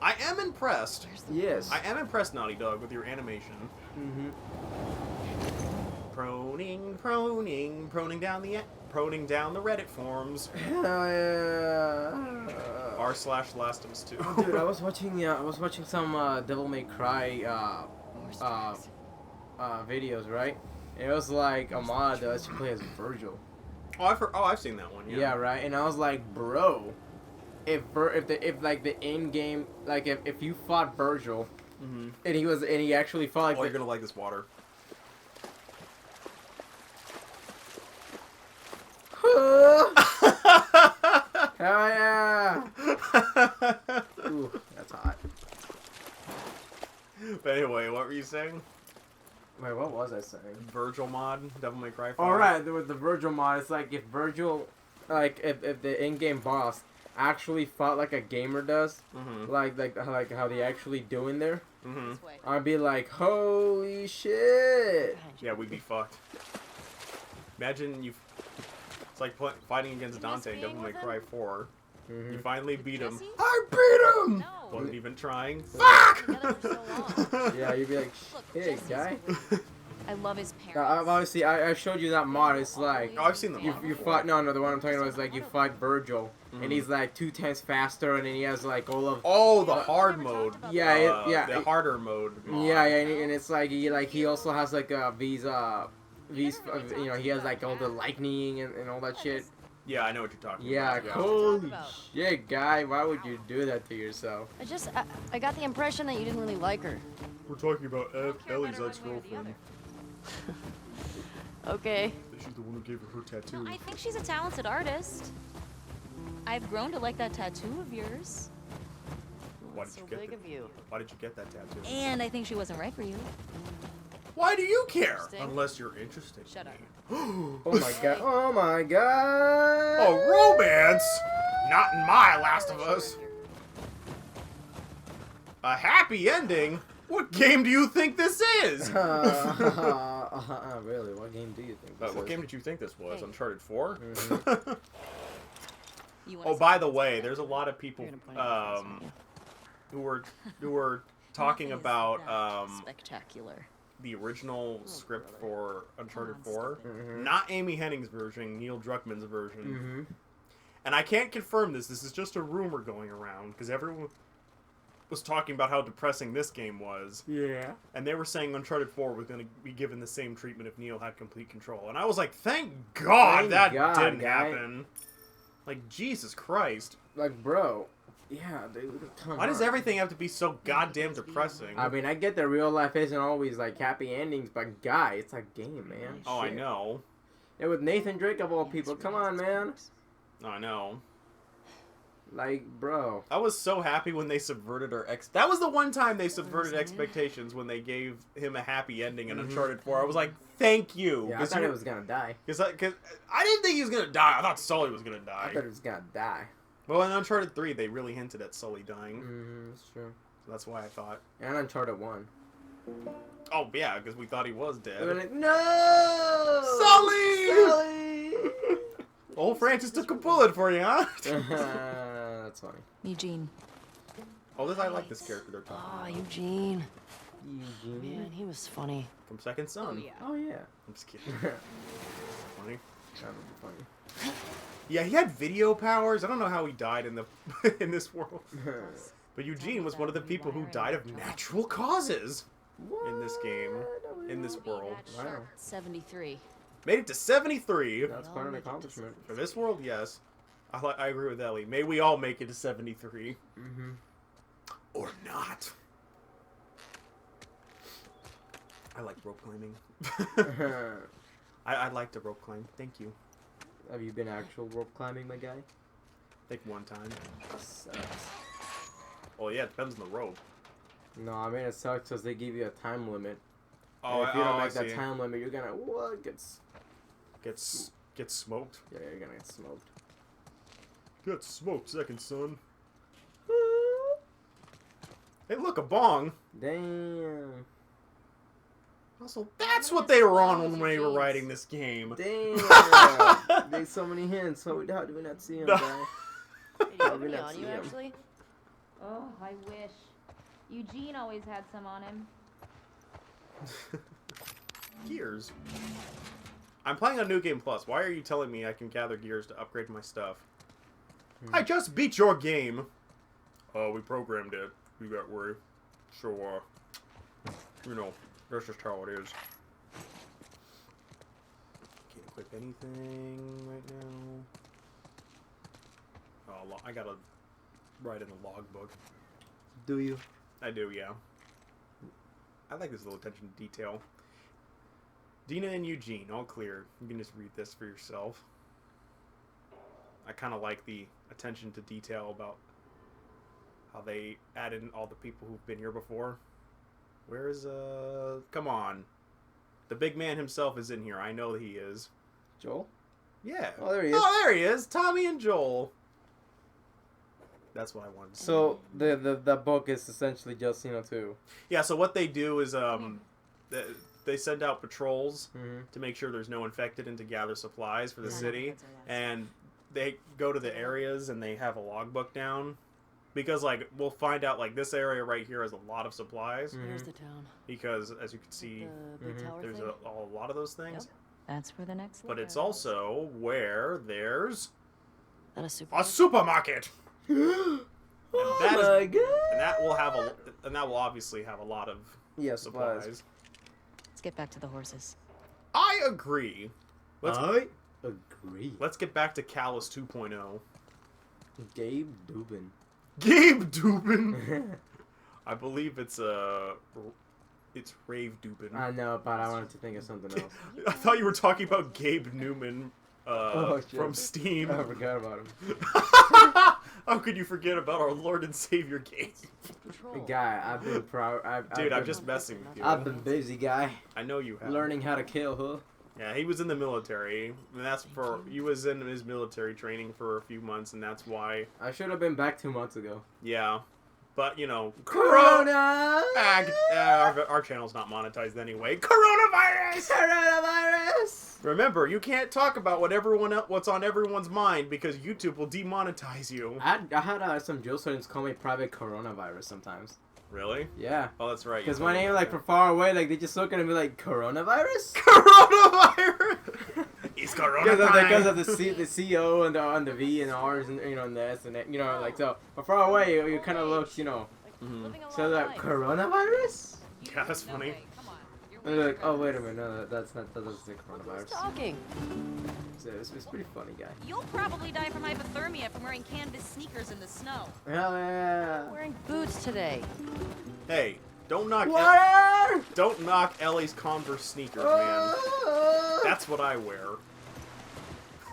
I am impressed. Yes. I am impressed, Naughty Dog, with your animation. Proning down the Reddit forums. Hell yeah. r/Last of Us 2. Oh, dude, I was watching some Devil May Cry videos, right? It was like a mod that actually plays Virgil. I've seen that one. Yeah, right. And I was like, bro, if like the in game, like if you fought Virgil, and he actually fought like. Oh, you're gonna like this water. Hell yeah! Ooh, that's hot. But anyway, what were you saying? Wait, what was I saying? Virgil mod, Devil May Cry 5. Alright, with the Virgil mod, it's like if Virgil, like if the in-game boss actually fought like a gamer does, like how they actually do in there, I'd be like, holy shit. Yeah, we'd be fucked. Imagine you. It's like fighting against Dante in Devil May Cry 4. You finally beat him. I beat him! No. Wasn't even trying. Fuck! Yeah, you'd be like, hey, guy. I love his parents. Obviously, I showed you that mod. It's like Oh, I've seen the mod you before. fight. No, the one I'm talking about is like you fight Virgil, and he's like 2 times faster, and then he has like all of. Oh, the hard mode. Yeah, The harder mode. Mod. Yeah, and it's like he also has like these you know, he has like all the lightning and all that shit. Yeah, I know what you're talking Yeah, about. holy shit, guy! Why would you do that to yourself? I got the impression that you didn't really like her. We're talking about Ellie's ex-girlfriend. Okay. She's the one who gave her her tattoo. No, I think she's a talented artist. I've grown to like that tattoo of yours. Why did you get big that? of you. Why did you get that tattoo? And I think she wasn't right for you. Why do you care? Interesting. Unless you're interested. Shut up. Oh my god! Oh my god! Oh, romance? Not in my Last of Us. A happy ending? What game do you think this is? Really? What game do you think? This What is? game did you think this was? Hey. Uncharted 4? You wanna Oh, see by what's the way, upstairs? there's a lot of people You're gonna point out the face, aren't who were talking Nothing is about that spectacular. the original script for Uncharted Come on, 4. stop Not Amy Hennig's version, Neil Druckmann's version. Mm-hmm. And I can't confirm this. This is just a rumor going around because everyone was talking about how depressing this game was. Yeah. And they were saying Uncharted 4 was going to be given the same treatment if Neil had complete control. And I was like, thank God Thank that God, didn't guy. happen. Like, Jesus Christ. Like, bro. Yeah, dude. Come Why does on. everything have to be so goddamn depressing? I mean, I get that real life isn't always like happy endings, but guy, it's a game, man. Oh, I Shit. know. And with Nathan Drake of all people, come on, man. I know. Like, bro. I was so happy when they subverted our That was the one time they subverted expectations when they gave him a happy ending in Uncharted 4. I was like, thank you. Yeah, I thought he was gonna die. Because I didn't think he was going to die. I thought Sully was going to I die. thought he was gonna die. Well, in Uncharted 3, they really hinted at Sully dying. Mm-hmm, that's true. So that's why I thought. And Uncharted 1. Oh, yeah, because we thought he was They dead. were like, no! Sully! Sully! Old Francis took a bullet for you, huh? That's funny. Eugene. Oh, I like this character they're talking Oh, about. Eugene. Eugene. Man, he was funny. From Second Son. Oh, yeah. I'm just kidding. Funny. That would be funny. Yeah, he had video powers. I don't know how he died in the in this world. But Eugene was one of the people who died of natural causes in this game, in this world. Wow. 73. Made it to 73. That's quite an accomplishment. For this world, yes. I agree with Ellie. May we all make it to 73. Mm-hmm. Or not. I like rope climbing. I'd like to rope climb. Thank you. Have you been actual rope climbing, my guy? I think one time. Sucks. Well, yeah, it depends on the rope. No, I mean it sucks because they give you a time limit. Oh, And if you don't I make that see. time limit, you're gonna Get smoked. Yeah, you're gonna get smoked. Get smoked, Second Son. Hey, look, a bong. Damn. Also, that's what they were on when they were writing this game. Damn. There's so many hints. So how do we not see him, No. guy? Did he How have do we any not on see you, him? actually? Oh, I wish. Eugene always had some on him. Gears. I'm playing on New Game Plus. Why are you telling me I can gather gears to upgrade my stuff? I just beat your game. Oh, we programmed it. You got worried. So, you know, that's just how it is. Can't equip anything right now. Oh, I gotta write in the logbook. Do you? I do, yeah. I like this little attention to detail. Dina and Eugene, all clear. You can just read this for yourself. I kind of like the attention to detail about how they add in all the people who've been here before. Where is, come on. The big man himself is in here. I know he is. Joel? Yeah. Oh, there he is. Oh, there he is. Tommy and Joel. That's what I wanted to say. So the book is essentially just, you know, too. Yeah, so what they do is they send out patrols Mm-hmm. to make sure there's no infected and to gather supplies for the city. And they go to the areas and they have a logbook down. Because, like, we'll find out, like, this area right here has a lot of supplies. Here's the town. Because, as you can see, The big tower there's thing. a lot of those things. Yep. That's where the next. But it's also where there's That a super. a supermarket. And that is- my god! and that will obviously have a lot of supplies. supplies. Let's get back to the horses. I agree. I agree. Let's get back to Callus 2.0. Gabe Dubin. Gabe Dubin. I believe it's Rave Dubin. I know, but I wanted to think of something else. I thought you were talking about Gabe Newman shit. from Steam. I forgot about him. How could you forget about our Lord and Savior Gabe? Guy, I've been proud. Dude, I'm just messing with you. I've been busy, guy. I know you have. Learning how to kill, huh? Yeah, he was in the military, and that's for he was in his military training for a few months, and that's why. I should have been back 2 months ago. Yeah, but you know, Corona. our channel's not monetized anyway. Coronavirus. Coronavirus. Remember, you can't talk about what's on everyone's mind because YouTube will demonetize you. I had some Joe students call me private coronavirus sometimes. Really? Yeah. Oh, that's right. Because my name, like, from far away, like, they just look at me like, coronavirus? Coronavirus. It's coronavirus. Because of the CO and the V and the R's and, you know, and the S and, you know, like, so, from far away, you kind of look, you know. So, like, coronavirus? Yeah, that's funny. And they're like, oh, wait a minute, no, that doesn't say coronavirus. Who's talking? So, it's pretty funny, guy. You'll probably die from hypothermia from wearing canvas sneakers in the snow. Hell yeah. I'm wearing boots today. Hey, don't knock Ellie's Converse sneakers, man. That's what I wear.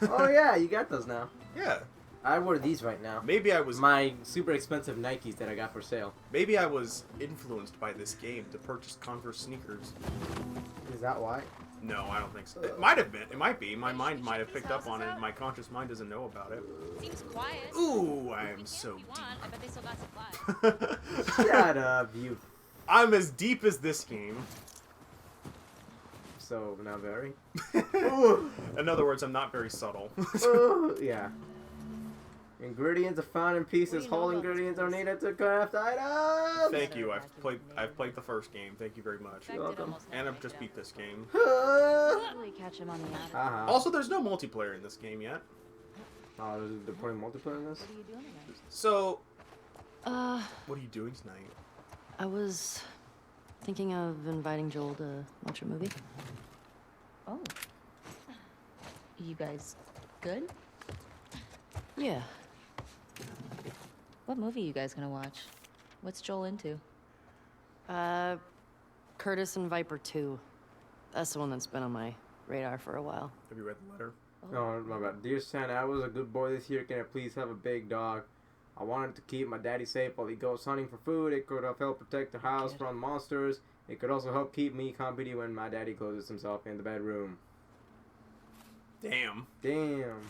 Oh, yeah, you got those now. Yeah. I wear these right now. Maybe I was my super expensive Nikes that I got for sale. Maybe I was influenced by this game to purchase Converse sneakers. Is that why? No, I don't think so. It might have been. It might be. My mind might have picked up on it. My conscious mind doesn't know about it. Seems quiet. Ooh, I am so deep. I bet they still got supplies. Shut up, you. I'm as deep as this game. So, not very? In other words, I'm not very subtle. Yeah. Ingredients are found in pieces. Whole ingredients are needed to craft items. Thank you. I've played the first game. Thank you very much. You're welcome. And I've just beat this game. Usually catch him on the attic. Also, there's no multiplayer in this game yet. Oh, they're putting multiplayer in this? What are you doing tonight? So, what are you doing tonight? I was thinking of inviting Joel to watch a movie. Oh. You guys good? Yeah. What movie are you guys gonna watch? What's Joel into? Curtis and Viper 2. That's the one that's been on my radar for a while. Have you read the letter? Oh, my bad. Dear Santa, I was a good boy this year. Can I please have a big dog? I wanted to keep my daddy safe while he goes hunting for food. It could have helped protect the house from monsters. It could also help keep me company when my daddy closes himself in the bedroom. Damn. Damn.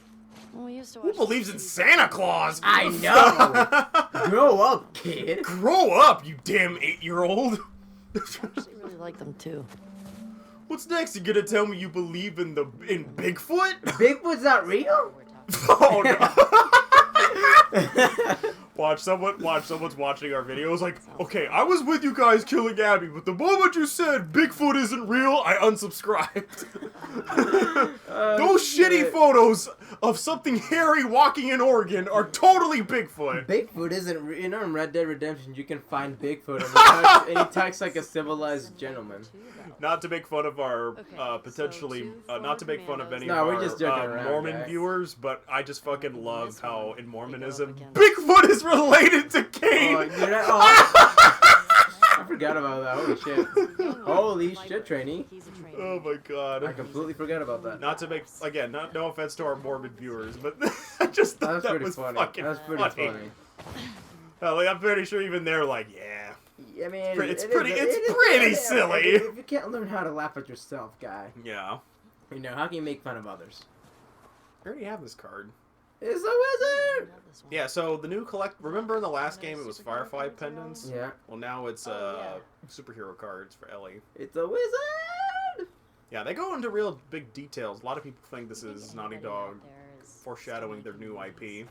Well, we used to Who watch believes in Santa Claus? I know! Grow up, kid! Grow up, you damn 8-year-old! I actually really like them too. What's next? You gonna tell me you believe in Bigfoot? Bigfoot's not real? Oh no! Watch someone's watching our video. It's like, okay, I was with you guys killing Abby, but the moment you said Bigfoot isn't real, I unsubscribed. Those shitty photos of something hairy walking in Oregon are totally Bigfoot. Bigfoot isn't real. You know, in Red Dead Redemption, you can find Bigfoot and he talks like a civilized gentleman. Not to make fun of our potentially, not to make fun of any of we're our just joking around, Mormon guys. viewers, but I just fucking love how in Mormonism, Bigfoot is related to Cain. I forgot about that. Holy shit. Holy shit, trainee. Oh my god. I completely forgot about that. Not to make, again, no offense to our Mormon viewers, but I just thought that was funny. fucking That's pretty funny. Like, I'm pretty sure even they're like, yeah. I mean, It's pretty silly. If you can't learn how to laugh at yourself, guy, Yeah. you know, how can you make fun of others? I already have this card. It's a wizard! Yeah, so the new remember in the last game it was Firefly pendants? Yeah. Well, now it's superhero cards for Ellie. It's a wizard! Yeah, they go into real big details. A lot of people think this is Naughty Dog foreshadowing their new IP.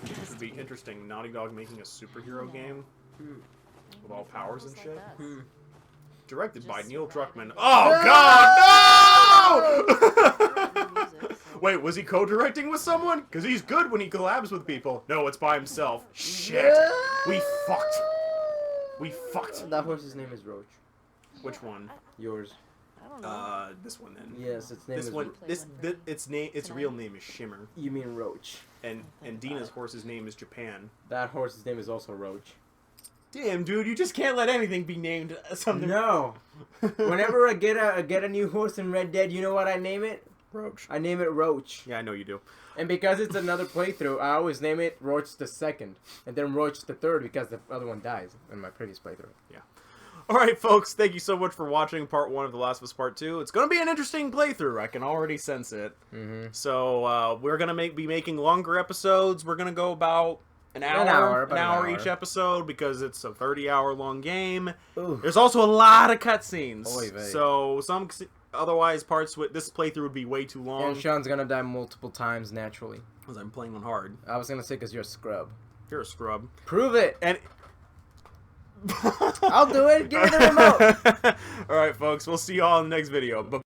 This would be interesting. Naughty Dog making a superhero game with all powers and shit. Directed by Neil Druckmann. Oh God, no! Wait, was he co-directing with someone? Because he's good when he collabs with people. No, it's by himself. Shit. We fucked. We fucked. That horse's name is Roach. Which one? Yours. This one then. Yes, its name this is one. Its real name is Shimmer. You mean Roach? And Dina's horse's name is Japan. That horse's name is also Roach. Damn, dude, you just can't let anything be named something. No. Whenever I get a new horse in Red Dead, you know what I name it? Roach. I name it Roach. Yeah, I know you do. And because it's another playthrough, I always name it Roach the Second, and then Roach the Third because the other one dies in my previous playthrough. Yeah. Alright, folks, thank you so much for watching Part 1 of The Last of Us Part 2. It's going to be an interesting playthrough. I can already sense it. So, we're going to be making longer episodes. We're going to go about an hour each episode because it's a 30-hour long game. Ooh. There's also a lot of cutscenes. Oy vey. So, otherwise parts with this playthrough would be way too long. And Sean's going to die multiple times naturally. Because I'm playing on hard. I was going to say because you're a scrub. You're a scrub. Prove it! And... I'll do it! Give me the remote! Alright, folks, we'll see you all in the next video. Bye.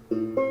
Thank you.